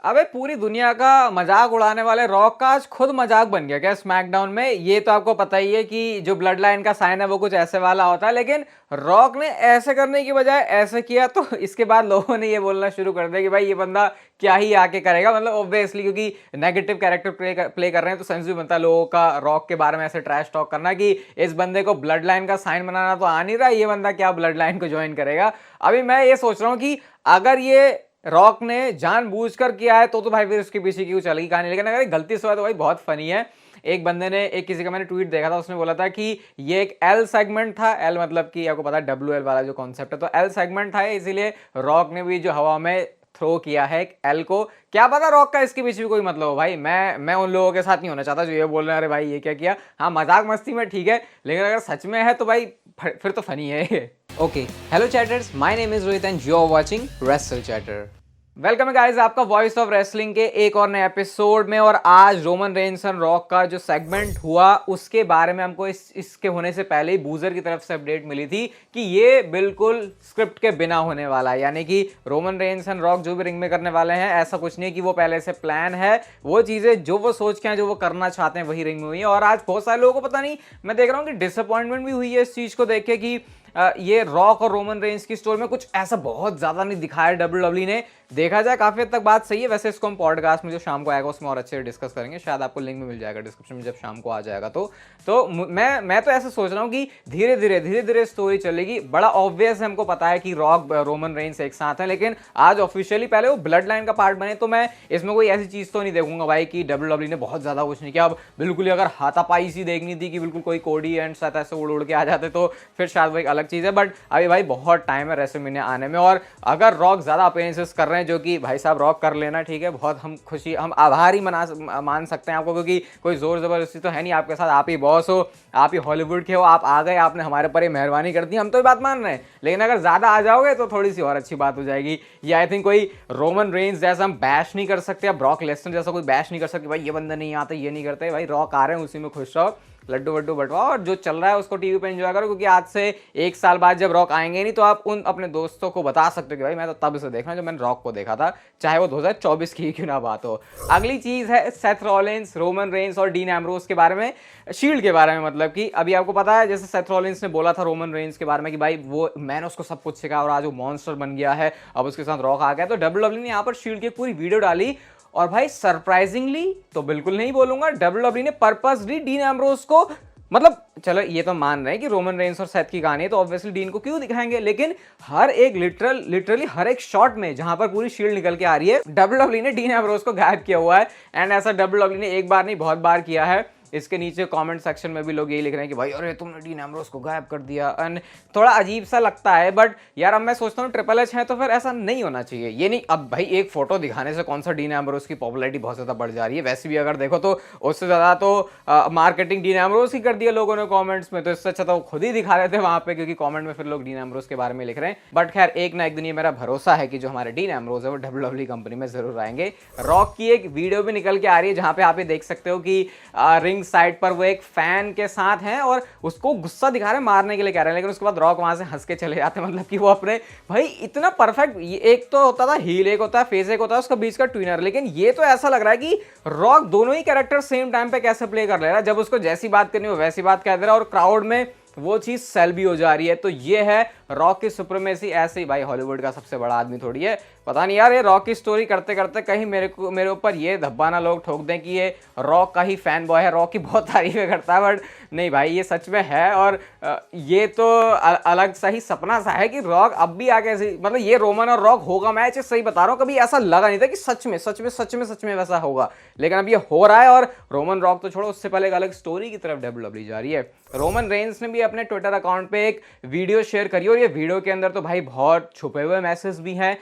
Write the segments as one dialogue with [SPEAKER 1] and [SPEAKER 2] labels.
[SPEAKER 1] अबे पूरी दुनिया का मजाक उड़ाने वाले रॉक का आज खुद मजाक बन गया क्या स्मैकडाउन में। ये तो आपको पता ही है कि जो ब्लड लाइन का साइन है वो कुछ ऐसे वाला होता है, लेकिन रॉक ने ऐसे करने की बजाय ऐसे किया तो इसके बाद लोगों ने ये बोलना शुरू कर दिया कि भाई ये बंदा क्या ही आके करेगा। मतलब ऑब्वियसली क्योंकि नेगेटिव कैरेक्टर प्ले कर रहे हैं तो सेंस भी बनता है लोगों का रॉक के बारे में ऐसे ट्रैश टॉक करना कि इस बंदे को ब्लड लाइन का साइन बनाना तो आ नहीं रहा, ये बंदा क्या ब्लड लाइन को ज्वाइन करेगा। अभी मैं ये सोच रहा हूँ कि अगर ये रॉक ने जानबूझकर किया है तो भाई फिर उसके पीछे क्यों चलेगी कहानी, लेकिन अगर गलती से हुआ तो भाई बहुत फनी है। एक बंदे ने किसी का मैंने ट्वीट देखा था, उसने बोला था कि ये एक एल सेगमेंट था। एल मतलब कि आपको पता है WL वाला जो कॉन्सेप्ट है, तो एल सेगमेंट था इसीलिए रॉक ने भी जो हवा में थ्रो किया है एल को। क्या पता रॉक का इसके पीछे भी कोई मतलब हो भाई। मैं उन लोगों के साथ नहीं होना चाहता जो ये बोल रहे हैं अरे भाई ये क्या किया। हाँ मजाक मस्ती में ठीक है, लेकिन अगर सच में है तो भाई फिर तो फनी है। Okay, hello chatters, my name is Rohit and you are watching Wrestle Chatter. Welcome है गाइस आपका वॉइस ऑफ रेसलिंग के एक और नए एपिसोड में। और आज रोमन रेंस एंड रॉक का जो सेगमेंट हुआ उसके बारे में हमको इसके होने से पहले ही बूजर की तरफ से अपडेट मिली थी कि ये बिल्कुल स्क्रिप्ट के बिना होने वाला है। यानी कि रोमन रेंस एंड रॉक जो भी रिंग में करने वाले हैं ऐसा कुछ नहीं कि वो पहले से प्लान है। वो चीज़ें जो वो सोच के हैं, जो वो करना चाहते हैं वही रिंग में हुई है। और आज बहुत सारे लोगों को पता नहीं, मैं देख रहा हूँ कि डिसअपॉइंटमेंट भी हुई है इस चीज़ को देख के कि ये रॉक और रोमन रेंस की स्टोरी में कुछ ऐसा बहुत ज्यादा नहीं दिखाया WWE ने। देखा जाए काफी हद तक बात सही है। वैसे इसको हम पॉडकास्ट में जो शाम को आएगा उसमें और अच्छे से डिस्कस करेंगे, शायद आपको लिंक में मिल जाएगा डिस्क्रिप्शन में जब शाम को आ जाएगा। तो मैं तो ऐसे सोच रहा हूँ कि धीरे धीरे स्टोरी चलेगी। बड़ा ऑब्वियस है, हमको पता है कि रॉक रोमन रेंस एक साथ है, लेकिन आज ऑफिशियली पहले वो ब्लड लाइन का पार्ट बने तो मैं इसमें कोई ऐसी चीज तो नहीं देखूंगा भाई कि WWE ने बहुत ज्यादा कुछ नहीं किया। अब बिल्कुल ही अगर हाथापाई सी देखनी थी कि बिल्कुल कोई कोडी एंड साथ ऐसे उड़ के आ जाते तो फिर शायद वो एक अलग चीज है। बट अभी भाई बहुत टाइम है रेसलमेनिया आने में, और अगर रॉक ज्यादा अपीयरेंसेस कर रहे हैं, जो कि भाई साहब रॉक कर लेना ठीक है, बहुत हम आभार ही मान सकते हैं आपको, क्योंकि कोई जोर जबरदस्ती तो है नहीं आपके साथ। आप ही बॉस हो, आप ही हॉलीवुड के हो, आप आ गए, आपने हमारे पर मेहरबानी कर दी, हम तो ये बात मान रहे हैं। लेकिन अगर ज्यादा आ जाओगे तो थोड़ी सी और अच्छी बात हो जाएगी। ये आई थिंक कोई रोमन रेंस जैसा हम बैश नहीं कर सकते, ब्रॉक लेसनर जैसा कोई बैश नहीं कर सकते भाई ये बंदे नहीं आते, ये नहीं करते। भाई रॉक आ रहे हैं, उसी में खुश रहो, लड्डू वड्डू बंटवाओ और जो चल रहा है उसको टीवी पे एंजॉय करो। क्योंकि आज से एक साल बाद जब रॉक आएंगे नहीं तो आप उन अपने दोस्तों को बता सकते हो कि भाई मैं तो तब से देखना जब मैंने रॉक को देखा था, चाहे वो 2024 की क्यों ना बात हो। अगली चीज है सेथ रॉलिंस, रोमन रेंस और डीन एम्ब्रोस के बारे में, शील्ड के बारे में। मतलब कि अभी आपको पता है जैसे सेथ रॉलिंस ने बोला था रोमन रेंस के बारे में कि भाई वो मैंने उसको सब कुछ सिखाया और आज वो मॉन्स्टर बन गया है, अब उसके साथ रॉक आ गया। तो WWE ने यहाँ पर शील्ड की पूरी वीडियो डाली और भाई सरप्राइजिंगली तो बिल्कुल नहीं बोलूंगा, WWE ने पर्पसली डीन एम्ब्रोस को, मतलब चलो ये तो मान रहे हैं कि रोमन रेंस और सेथ की कहानी है तो ऑब्वियसली डीन को क्यों दिखाएंगे, लेकिन हर एक लिटरली हर एक शॉट में जहां पर पूरी शील्ड निकल के आ रही है WWE ने डीन एम्ब्रोस को गायब किया हुआ है। एंड ऐसा WWE ने एक बार नहीं बहुत बार किया है। इसके नीचे कमेंट सेक्शन में भी लोग यही लिख रहे हैं कि भाई अरे तुमने डीन एम्ब्रोस को गायब कर दिया। एंड थोड़ा अजीब सा लगता है, बट यार अब मैं सोचता हूँ ट्रिपल एच है तो फिर ऐसा नहीं होना चाहिए। ये नहीं अब भाई एक फोटो दिखाने से कौन सा डीन एम्ब्रोस की पॉपुलैरिटी बहुत ज्यादा बढ़ जा रही है। वैसे भी अगर देखो तो उससे ज्यादा तो मार्केटिंग डीन एम्ब्रोस ही कर दिया लोगों ने कॉमेंट्स में, तो इससे अच्छा तो वो खुद ही दिखा रहे थे वहां पे, क्योंकि कॉमेंट में फिर लोग डीन एम्ब्रोस के बारे में लिख रहे हैं। बट खैर एक ना एक दिन ये मेरा भरोसा है कि जो हमारे डीन एम्ब्रोस है वो WWE कंपनी में जरूर आएंगे। रॉक की एक वीडियो भी निकल के आ रही है जहां पे आप ये देख सकते हो कि रिंग साइड पर वो एक फैन के साथ हैं और उसको गुस्सा दिखा रहे हैं, मारने के लिए कह रहे हैं, लेकिन उसके बाद रॉक वहां से हंस के चले जाते हैं। मतलब कि वो अपने भाई इतना परफेक्ट, एक तो होता था हील, एक होता है फेस, एक होता है उसका बीच का ट्विनर, लेकिन ये तो ऐसा लग रहा है कि रॉक दोनों ही कैरेक्टर सेम टाइम पे कैसे प्ले कर ले रहा है। जब उसको जैसी बात करनी हो वैसी बात कह दे रहा है और क्राउड में वो चीज सेल भी हो जा रही है। तो ये है रॉक की सुप्रीमेसी। ऐसे ही भाई हॉलीवुड का सबसे बड़ा आदमी थोड़ी है, पता नहीं यार ये रॉक की स्टोरी करते करते कहीं मेरे ऊपर ये धब्बा ना लोग ठोक दें कि ये रॉक का ही फैन बॉय है, रॉक की बहुत तारीफें करता है। बट नहीं भाई ये सच में है, और ये तो अलग सा ही सपना सा है कि रॉक अब भी आगे, मतलब ये रोमन और रॉक होगा मैच, सही बता रहा हूँ, कभी ऐसा लगा नहीं था कि सच में वैसा होगा, लेकिन अब ये हो रहा है। और रोमन रॉक तो छोड़ो, उससे पहले एक अलग स्टोरी की तरफ WWE जा रही है। रोमन रेंस ने भी अपने ट्विटर अकाउंट पे एक वीडियो शेयर करी और ये वीडियो के अंदर तो भाई बहुत छुपे हुए मैसेज भी हैं।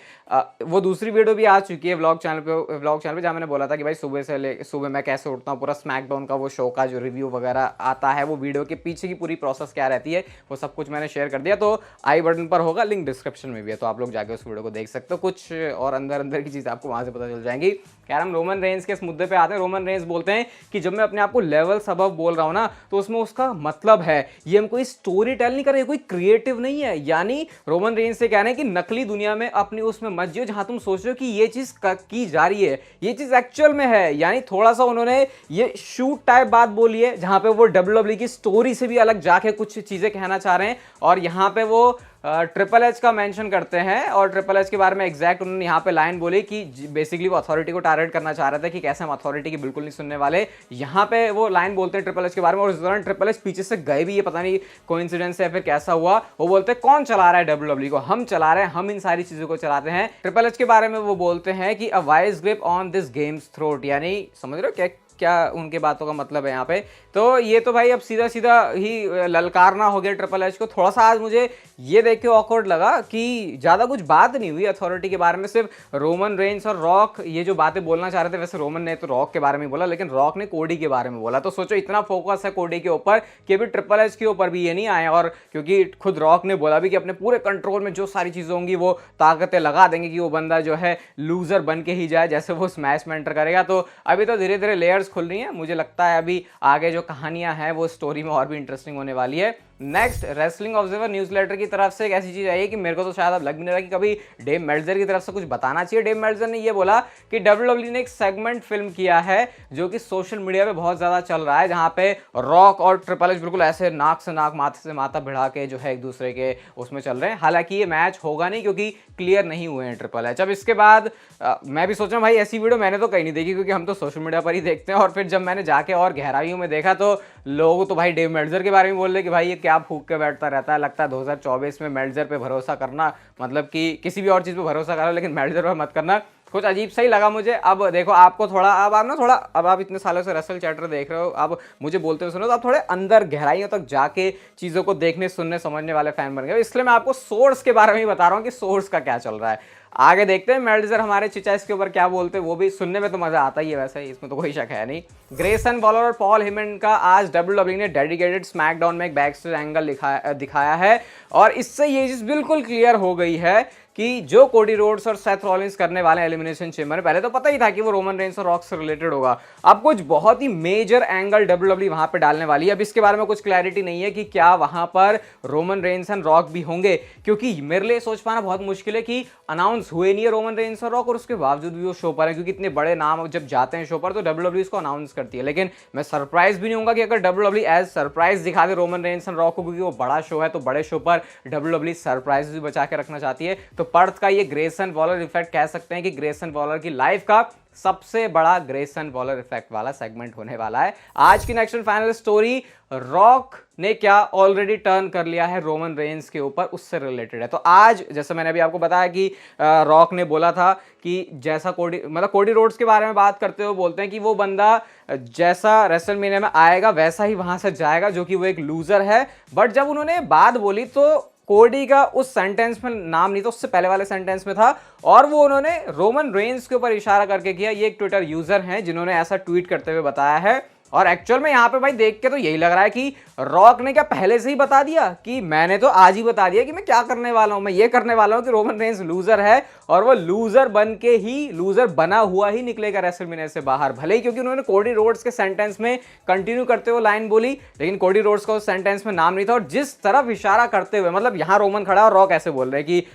[SPEAKER 1] वो दूसरी वीडियो भी आ चुकी है व्लॉग चैनल पे जहाँ मैंने बोला था कि भाई सुबह मैं कैसे उठता हूँ, पूरा स्मैकडाउन का वो शो का जो रिव्यू वगैरह आता है, वो वीडियो के पीछे की पूरी प्रोसेस क्या रहती है, वो सब कुछ मैंने शेयर कर दिया। तो आई बटन पर होगा, लिंक डिस्क्रिप्शन में भी है, तो आप लोग जाके उस वीडियो को देख सकते हो। कुछ और अंदर की चीज़ आपको वहाँ से पता चल जाएंगी। यार हम रोमन रेंस के इस मुद्दे पे आते हैं। रोमन रेंस बोलते हैं कि जब मैं अपने आप को लेवल सबब बोल रहा हूँ ना तो उसमें उसका मतलब है, ये हमको कोई स्टोरी टेल नहीं कर रहे, कोई क्रिएटिव नहीं है। यानी रोमन रेंज से कहना है कि नकली दुनिया में अपनी उसमें मत जियो जहां तुम सोच रहे हो कि ये चीज की जा रही है, ये चीज एक्चुअल में है। यानी थोड़ा सा उन्होंने ये शूट टाइप बात बोली है जहां पे वो डब्ल्यूडब्ल्यूई की स्टोरी से भी अलग जाके कुछ चीजें कहना चाह रहे हैं, और यहां पे वो ट्रिपल एच का मेंशन करते हैं, और ट्रिपल एच के बारे में एग्जैक्ट उन्होंने यहाँ पे लाइन बोली कि बेसिकली वो अथॉरिटी को टारगेट करना चाह रहे थे कि कैसे हम अथॉरिटी की बिल्कुल नहीं सुनने वाले। यहाँ पे वो लाइन बोलते हैं ट्रिपल एच के बारे में, और इस दौरान ट्रिपल एच पीछे से गए भी, ये पता नहीं कोइंसिडेंस है फिर कैसा हुआ। वो बोलते हैं कौन चला रहा है डब्ल्यूडब्ल्यूई को, हम चला रहे हैं, हम इन सारी चीजों को चलाते हैं। ट्रिपल एच के बारे में वो बोलते हैं कि a wise grip on this games throat, यानी समझ रहे हो क्या क्या उनके बातों का मतलब है यहाँ पे। तो ये तो भाई अब सीधा सीधा ही ललकारना हो गया ट्रिपल एच को। थोड़ा सा आज मुझे ये देख के ऑकवर्ड लगा कि ज़्यादा कुछ बात नहीं हुई अथॉरिटी के बारे में, सिर्फ रोमन रेंस और रॉक ये जो बातें बोलना चाह रहे थे। वैसे रोमन ने तो रॉक के बारे में बोला, लेकिन रॉक ने कोडी के बारे में बोला। तो सोचो इतना फोकस है कोडी के ऊपर कि अभी ट्रिपल एच के ऊपर भी ये नहीं आए, और क्योंकि खुद रॉक ने बोला भी कि अपने पूरे कंट्रोल में जो सारी चीज़ें होंगी वो ताकतें लगा देंगे कि वो बंदा जो है लूजर बन के ही जाए जैसे वो स्मैश में एंटर करेगा। तो अभी तो धीरे धीरे लेयर्स खुल रही हैं, मुझे लगता है अभी आगे जो कहानियां हैं वो स्टोरी में और भी इंटरेस्टिंग होने वाली है। नेक्स्ट, रेसलिंग ऑब्जर्वर न्यूज़लेटर की तरफ से एक ऐसी चीज आई है कि मेरे को तो शायद अब लग भी नहीं रहा कि कभी डेव मेल्जर की तरफ से कुछ बताना चाहिए। डेव मेल्जर ने ये बोला कि डब्ल्यूडब्ल्यूई ने एक सेगमेंट फिल्म किया है जो कि सोशल मीडिया पे बहुत ज्यादा चल रहा है, जहां पे रॉक और ट्रिपल एच बिल्कुल ऐसे नाक से नाक माथे से माथा भिड़ा के जो है एक दूसरे के उसमें चल रहे हैं। हालांकि ये मैच होगा नहीं क्योंकि क्लियर नहीं हुए हैं ट्रिपल एच। अब इसके बाद मैं भी सोच रहा हूँ भाई ऐसी वीडियो मैंने तो कहीं नहीं देखी, क्योंकि हम तो सोशल मीडिया पर ही देखते हैं। और फिर जब मैंने जाके और गहराइयों में देखा तो लोग तो भाई डेव मेल्जर के बारे में बोल रहे कि भाई ये क्या फूक के बैठता रहता है, लगता है 2024 में मेल्जर पे भरोसा करना मतलब कि किसी भी और चीज़ पे भरोसा करो लेकिन मेल्जर पर मत करना। कुछ अजीब सा ही लगा मुझे। अब देखो आपको थोड़ा, अब आप इतने सालों से रेसल चैटर देख रहे हो, अब मुझे बोलते हुए सुनो तो आप थोड़े अंदर गहराइयों तक जाके चीज़ों को देखने सुनने समझने वाले फैन बन गए। इसलिए मैं आपको सोर्स के बारे में ही बता रहा हूँ कि सोर्स का क्या चल रहा है। आगे देखते हैं मेल्जर हमारे चिचा इसके ऊपर क्या बोलते हैं, वो भी सुनने में तो मजा आता ही है, वैसे इसमें तो कोई शक है नहीं। ग्रेसन वॉलर और पॉल हेमन का आज डब्ल्यूडब्ल्यूई ने डेडिकेटेड स्मैकडाउन में एक बैकस्टेज एंगल दिखाया है, और इससे ये चीज बिल्कुल क्लियर हो गई है कि जो कोडी रोड्स और सेथ रॉलिंस करने वाले एलिमिनेशन चेंबर में, पहले तो पता ही था कि वो रोमन रेंस और रॉक से रिलेटेड होगा, अब कुछ बहुत ही मेजर एंगल डब्ल्यूडब्ल्यूई वहां पे डालने वाली है। अब इसके बारे में कुछ क्लैरिटी नहीं है कि क्या वहां पर रोमन रेंस एंड रॉक भी होंगे, क्योंकि मेरे लिए सोच पाना बहुत मुश्किल है कि अनाउंस हुए नहीं है रोमन रेंस और रॉक और उसके बावजूद भी वो शो पर है, क्योंकि इतने बड़े नाम जब जाते हैं शो पर तो डब्ल्यूडब्ल्यूई इसको अनाउंस करती है। लेकिन मैं सरप्राइज भी नहीं होऊंगा कि अगर डब्ल्यूडब्ल्यूई एज सरप्राइज दिखा दे रोमन रेंस एंड रॉक को, क्योंकि वो बड़ा शो है तो बड़े शो पर डब्ल्यूडब्ल्यूई सरप्राइज भी बचा के रखना चाहती है। तो पर्थ का ये ग्रेसन वॉलर इफेक्ट कह सकते हैं कि ग्रेसन वॉलर की लाइफ का सबसे बड़ा ग्रेसन वॉलर इफेक्ट वाला सेगमेंट होने वाला है। आज की नेक्स्ट फाइनल स्टोरी, रॉक ने क्या ऑलरेडी टर्न कर लिया है रोमन रेंस के ऊपर, उससे रिलेटेड है। तो आज जैसे मैंने अभी आपको बताया कि रॉक ने बोला था कि जैसा कोडी रोड्स के बारे में बात करते हुए बोलते हैं कि वो बंदा जैसा रेसलमेनिया में आएगा वैसा ही वहां से जाएगा, जो कि वो एक लूजर है। बट जब उन्होंने बात बोली तो कोडी का उस सेंटेंस में नाम नहीं था, उससे पहले वाले सेंटेंस में था, और वो उन्होंने रोमन रेंस के ऊपर इशारा करके किया। ये एक ट्विटर यूजर हैं जिन्होंने ऐसा ट्वीट करते हुए बताया है। और एक्चुअल में यहाँ पे भाई देख के तो यही लग रहा है कि रॉक ने क्या पहले से ही बता दिया कि मैंने तो आज ही बता दिया कि मैं क्या करने वाला हूं, मैं ये करने वाला हूं कि रोमन रेंस लूजर है और वो लूजर बन के ही, लूजर बना हुआ ही निकलेगा रेसलमेनिया से बाहर। भले ही क्योंकि उन्होंने कोडी रोड्स के सेंटेंस में कंटिन्यू करते हुए लाइन बोली, लेकिन कोडी रोड्स का उस सेंटेंस में नाम नहीं था। और जिस तरफ इशारा करते हुए, मतलब यहाँ रोमन खड़ा और रॉक ऐसे बोल रहे हैं कि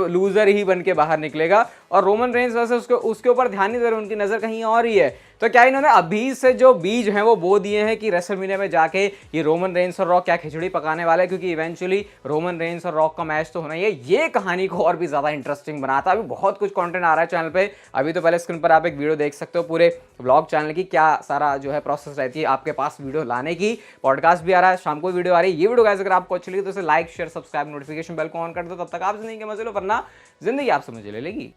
[SPEAKER 1] लूजर ही बन के बाहर निकलेगा, और रोमन रेंस वैसे उसके ऊपर ध्यान नहीं दे रहे, उनकी नजर कहीं और ही है। तो क्या इन्होंने अभी से जो बीज हैं वो बो दिए हैं कि रेसलमेनिया में जाके ये रोमन रेंस और रॉक क्या खिचड़ी पकाने वाले हैं, क्योंकि इवेंचुअली रोमन रेंस और रॉक का मैच तो होना ही है। ये कहानी को और भी ज्यादा इंटरेस्टिंग बनाता है। अभी बहुत कुछ कंटेंट आ रहा है चैनल पे। अभी तो पहले स्क्रीन पर आप एक वीडियो देख सकते हो पूरे व्लॉग चैनल की, क्या सारा जो है प्रोसेस रहती है आपके पास वीडियो लाने की। पॉडकास्ट भी आ रहा है, शाम को वीडियो आ रही है। ये वीडियो गाइस अगर आपको अच्छी लगी तो इसे like share subscribe notification bell को ऑन कर दो। तब तक आप जिंदगी के मजे लो, वरना जिंदगी आपसे मजे ले लेगी।